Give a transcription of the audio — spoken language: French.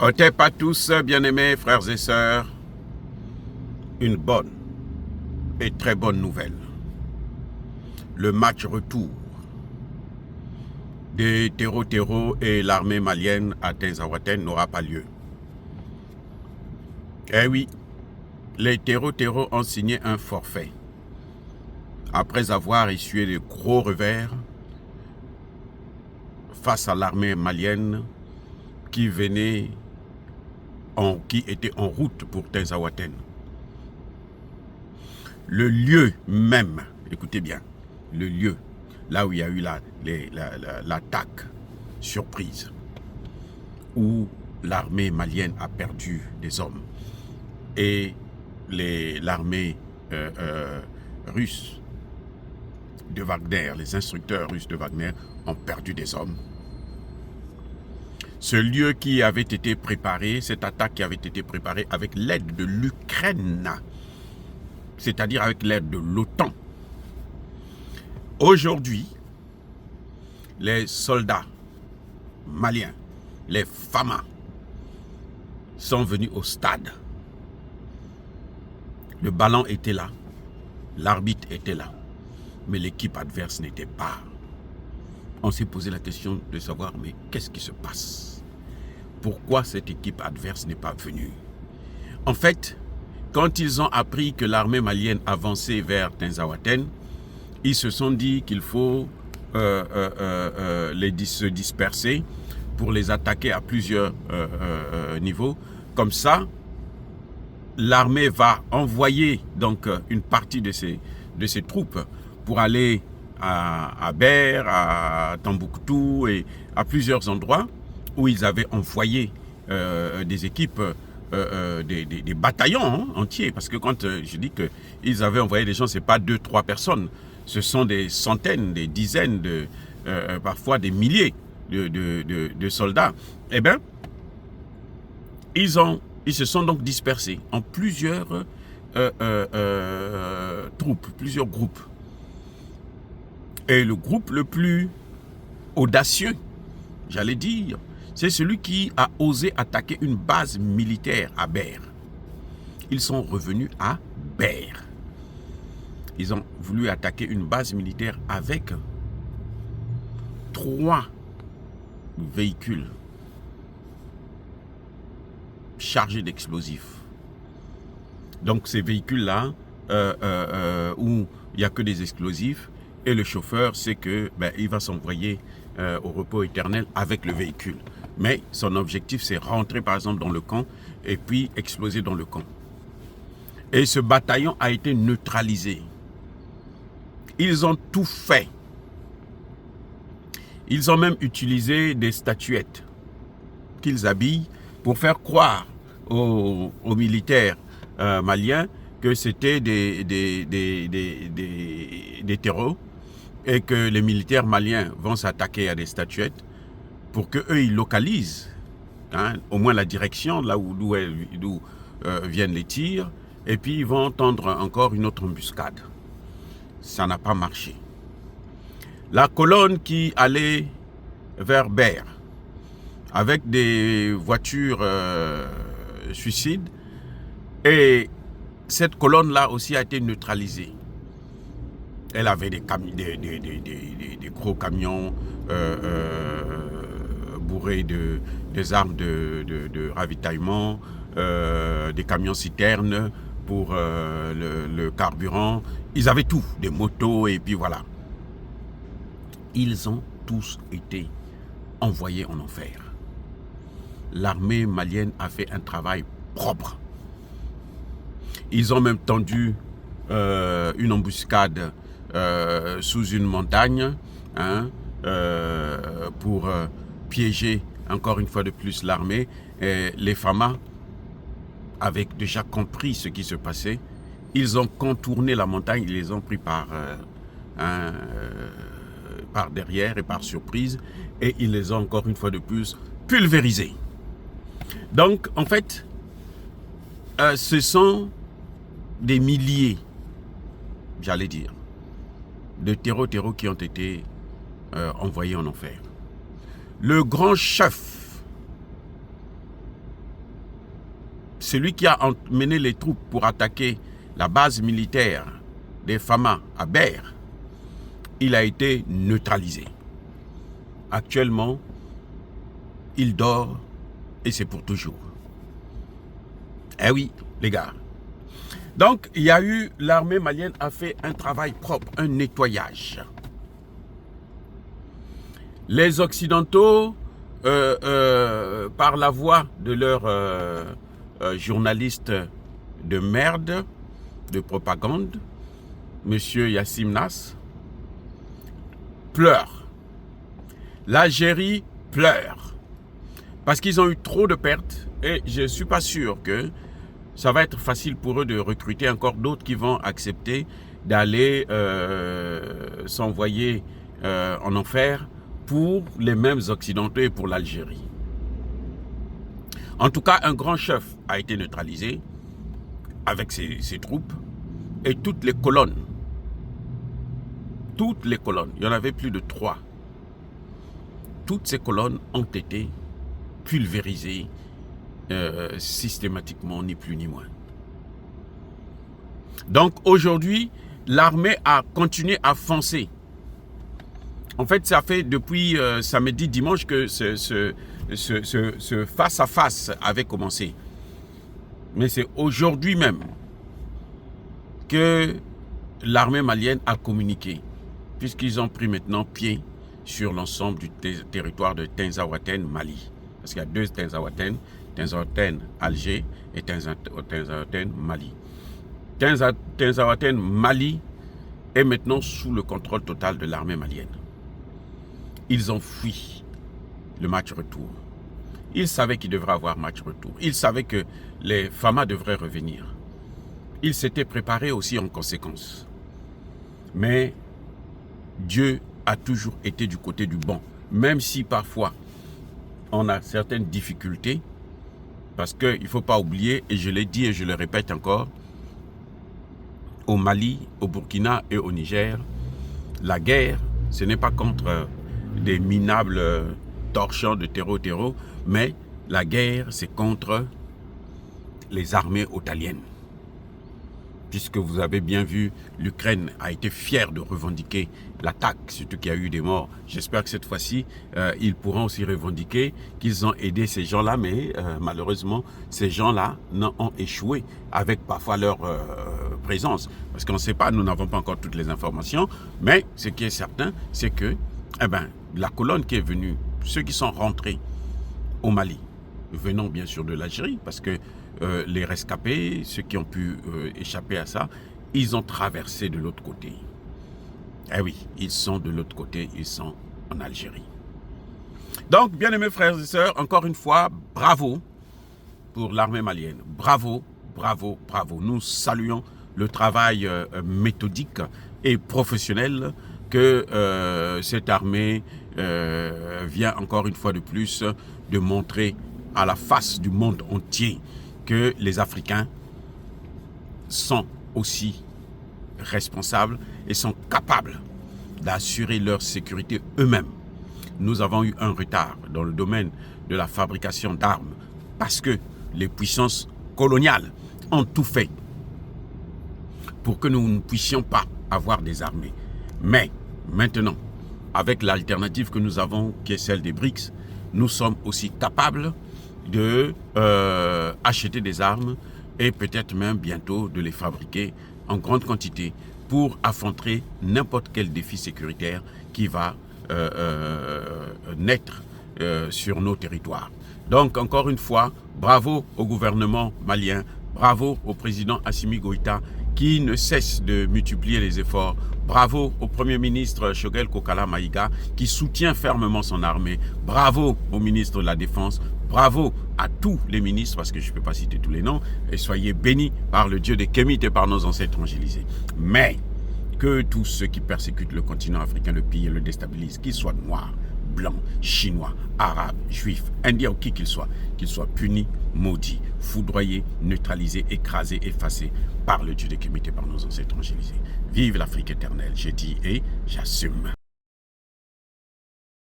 Otep à tous, bien-aimés frères et sœurs, une bonne et très bonne nouvelle. Le match retour des Tero et l'armée malienne à Tinzaouaten n'aura pas lieu. Eh oui, les Tero ont signé un forfait après avoir essuyé de gros revers face à l'armée malienne qui était en route pour Tinzaouaten. Le lieu même, écoutez bien, le lieu, là où il y a eu l'attaque surprise, où l'armée malienne a perdu des hommes et l'armée russe de Wagner, les instructeurs russes de Wagner ont perdu des hommes. Ce lieu qui avait été préparé, cette attaque qui avait été préparée avec l'aide de l'Ukraine, c'est-à-dire avec l'aide de l'OTAN. Aujourd'hui, les soldats maliens, les FAMA, sont venus au stade. Le ballon était là, l'arbitre était là, mais l'équipe adverse n'était pas. On s'est posé la question de savoir, mais qu'est-ce qui se passe? Pourquoi cette équipe adverse n'est pas venue? En fait, quand ils ont appris que l'armée malienne avançait vers Tinzaouaten, ils se sont dit qu'il faut se disperser pour les attaquer à plusieurs niveaux. Comme ça, l'armée va envoyer donc une partie de ses troupes pour aller à Ber, à Tombouctou et à plusieurs endroits où ils avaient envoyé des équipes, des bataillons entiers. Parce que quand je dis qu'ils avaient envoyé des gens, ce n'est pas 2-3 personnes. Ce sont des centaines, des dizaines, parfois des milliers de soldats. Eh bien, ils se sont donc dispersés en plusieurs troupes, plusieurs groupes. Et le groupe le plus audacieux, j'allais dire, c'est celui qui a osé attaquer une base militaire à Ber. Ils sont revenus à Ber. Ils ont voulu attaquer une base militaire avec 3 véhicules chargés d'explosifs. Donc ces véhicules-là, où il n'y a que des explosifs, et le chauffeur sait que il va s'envoyer au repos éternel avec le véhicule. Mais son objectif, c'est rentrer par exemple dans le camp et puis exploser dans le camp. Et ce bataillon a été neutralisé. Ils ont tout fait. Ils ont même utilisé des statuettes qu'ils habillent pour faire croire aux militaires maliens que c'était des terreaux et que les militaires maliens vont s'attaquer à des statuettes pour qu'eux, ils localisent au moins la direction, là d'où viennent les tirs, et puis ils vont tendre encore une autre embuscade. Ça n'a pas marché. La colonne qui allait vers Ber, avec des voitures suicides, et cette colonne-là aussi a été neutralisée. Elle avait des gros camions bourrés des armes de ravitaillement, des camions citernes pour le carburant. Ils avaient tout, des motos et puis voilà. Ils ont tous été envoyés en enfer. L'armée malienne a fait un travail propre. Ils ont même tendu une embuscade sous une montagne pour piéger encore une fois de plus l'armée. Les FAMA avaient déjà compris ce qui se passait. Ils ont contourné la montagne, ils les ont pris par derrière et par surprise, et ils les ont encore une fois de plus pulvérisés. Donc en fait, ce sont des milliers, j'allais dire, de Tero qui ont été envoyés en enfer. Le grand chef celui qui a emmené les troupes pour attaquer la base militaire des Fama à Ber, il a été neutralisé. Actuellement, il dort et c'est pour toujours. Eh oui, les gars. Donc, il y a eu, l'armée malienne a fait un travail propre, un nettoyage. Les Occidentaux, par la voix de leurs journalistes de merde, de propagande, M. Yassim Nas, pleurent. L'Algérie pleure. Parce qu'ils ont eu trop de pertes et je ne suis pas sûr que ça va être facile pour eux de recruter encore d'autres qui vont accepter d'aller s'envoyer en enfer pour les mêmes Occidentaux et pour l'Algérie. En tout cas, un grand chef a été neutralisé avec ses troupes et toutes les colonnes, il y en avait plus de 3. Toutes ces colonnes ont été pulvérisées systématiquement, ni plus ni moins. Donc aujourd'hui, l'armée a continué à foncer. En fait, ça fait depuis samedi, dimanche que ce face-à-face avait commencé. Mais c'est aujourd'hui même que l'armée malienne a communiqué, puisqu'ils ont pris maintenant pied sur l'ensemble du territoire de Tinzaouaten, Mali. Parce qu'il y a 2 Tinzaouaten, Tinzaouaten Alger et Tinzaouaten Mali. Tinzaouaten Mali est maintenant sous le contrôle total de l'armée malienne. Ils ont fui le match retour. Ils savaient qu'il devrait avoir match retour. Ils savaient que les Fama devraient revenir. Ils s'étaient préparés aussi en conséquence. Mais Dieu a toujours été du côté du bon. Même si parfois on a certaines difficultés, parce qu'il ne faut pas oublier, et je l'ai dit et je le répète encore, au Mali, au Burkina et au Niger, la guerre, ce n'est pas contre des minables torchons de terreau, mais la guerre, c'est contre les armées otaliennes. Puisque vous avez bien vu, l'Ukraine a été fière de revendiquer l'attaque, surtout qu'il y a eu des morts. J'espère que cette fois-ci, ils pourront aussi revendiquer qu'ils ont aidé ces gens-là, mais malheureusement, ces gens-là ont échoué avec parfois leur présence. Parce qu'on ne sait pas, nous n'avons pas encore toutes les informations, mais ce qui est certain, c'est que la colonne qui est venue, ceux qui sont rentrés au Mali, venant bien sûr de l'Algérie, parce que les rescapés, ceux qui ont pu échapper à ça, ils ont traversé de l'autre côté. Eh oui, ils sont de l'autre côté, ils sont en Algérie. Donc, bien aimés frères et sœurs, encore une fois, bravo pour l'armée malienne. Bravo, bravo, bravo. Nous saluons le travail méthodique et professionnel que cette armée vient encore une fois de plus de montrer à la face du monde entier que les Africains sont aussi responsables et sont capables d'assurer leur sécurité eux-mêmes. Nous avons eu un retard dans le domaine de la fabrication d'armes parce que les puissances coloniales ont tout fait pour que nous ne puissions pas avoir des armées. Mais maintenant, avec l'alternative que nous avons, qui est celle des BRICS, nous sommes aussi capables de acheter des armes et peut-être même bientôt de les fabriquer en grande quantité pour affronter n'importe quel défi sécuritaire qui va naître sur nos territoires. Donc encore une fois, bravo au gouvernement malien, bravo au président Assimi Goïta qui ne cesse de multiplier les efforts. Bravo au Premier ministre Choguel Kokala Maïga qui soutient fermement son armée. Bravo au ministre de la Défense. Bravo à tous les ministres, parce que je ne peux pas citer tous les noms. Et soyez bénis par le Dieu des Kémites et par nos ancêtres angélisés. Mais que tous ceux qui persécutent le continent africain, le pillent et le déstabilisent, qu'ils soient noirs, blancs, chinois, arabes, juifs, indiens ou qui qu'ils soient punis, maudits, foudroyés, neutralisés, écrasés, effacés par le Dieu des Kémites et par nos ancêtres angélisés. Vive l'Afrique éternelle, j'ai dit et j'assume.